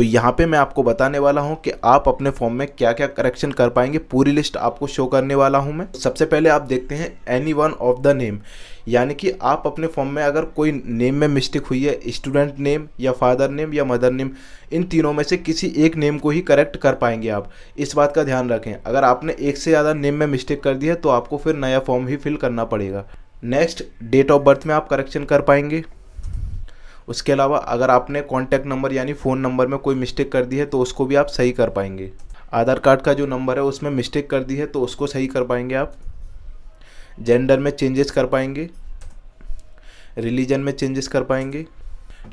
तो यहाँ पे मैं आपको बताने वाला हूँ कि आप अपने फॉर्म में क्या क्या करेक्शन कर पाएंगे, पूरी लिस्ट आपको शो करने वाला हूँ मैं। सबसे पहले आप देखते हैं any one of the name, यानी कि आप अपने फॉर्म में अगर कोई नेम में मिस्टेक हुई है, स्टूडेंट नेम या फादर नेम या मदर नेम, इन तीनों में से किसी एक नेम को ही करेक्ट कर पाएंगे आप। इस बात का ध्यान रखें, अगर आपने एक से ज़्यादा नेम में मिस्टेक कर दी है तो आपको फिर नया फॉर्म ही फिल करना पड़ेगा। नेक्स्ट, डेट ऑफ बर्थ में आप करेक्शन कर पाएंगे। उसके अलावा अगर आपने कॉन्टैक्ट नंबर यानी फ़ोन नंबर में कोई मिस्टेक कर दी है तो उसको भी आप सही कर पाएंगे। आधार कार्ड का जो नंबर है उसमें मिस्टेक कर दी है तो उसको सही कर पाएंगे आप। जेंडर में चेंजेस कर पाएंगे, रिलीजन में चेंजेस कर पाएंगे।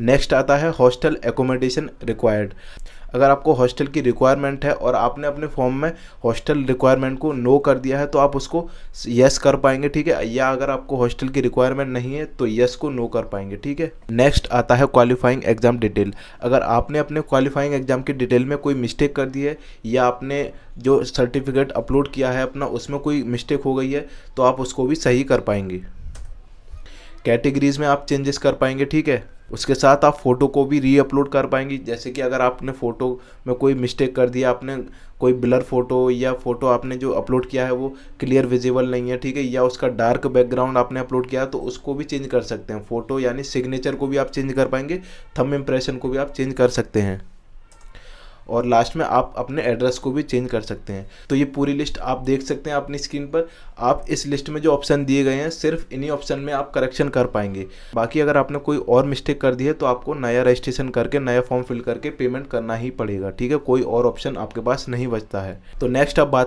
नेक्स्ट आता है हॉस्टल एकोमोडेशन रिक्वायर्ड। अगर आपको हॉस्टल की रिक्वायरमेंट है और आपने अपने फॉर्म में हॉस्टल रिक्वायरमेंट को नो कर दिया है तो आप उसको यस कर पाएंगे, ठीक है। या अगर आपको हॉस्टल की रिक्वायरमेंट नहीं है तो यस को नो कर पाएंगे, ठीक है। नेक्स्ट आता है क्वालिफाइंग एग्जाम डिटेल। अगर आपने अपने क्वालिफाइंग एग्जाम की डिटेल में कोई मिस्टेक कर दी है या आपने जो सर्टिफिकेट अपलोड किया है अपना उसमें कोई मिस्टेक हो गई है तो आप उसको भी सही कर पाएंगे। कैटेगरीज में आप चेंजेस कर पाएंगे, ठीक है। उसके साथ आप फ़ोटो को भी री अपलोड कर पाएंगे। जैसे कि अगर आपने फ़ोटो में कोई मिस्टेक कर दिया, आपने कोई ब्लर फ़ोटो या फ़ोटो आपने जो अपलोड किया है वो क्लियर विजिबल नहीं है, ठीक है, या उसका डार्क बैकग्राउंड आपने अपलोड किया है तो उसको भी चेंज कर सकते हैं। फ़ोटो यानी सिग्नेचर को भी आप चेंज कर पाएंगे, थंब इम्प्रेशन को भी आप चेंज कर सकते हैं। और लास्ट में आप अपने एड्रेस को भी चेंज कर सकते हैं। तो ये पूरी लिस्ट आप देख सकते हैं अपनी स्क्रीन पर। आप इस लिस्ट में जो ऑप्शन दिए गए हैं सिर्फ इन्हीं ऑप्शन में आप करेक्शन कर पाएंगे। बाकी अगर आपने कोई और मिस्टेक कर दी है तो आपको नया रजिस्ट्रेशन करके नया फॉर्म फिल करके पेमेंट करना ही पड़ेगा, ठीक है। कोई और ऑप्शन आपके पास नहीं बचता है। तो नेक्स्ट अब बात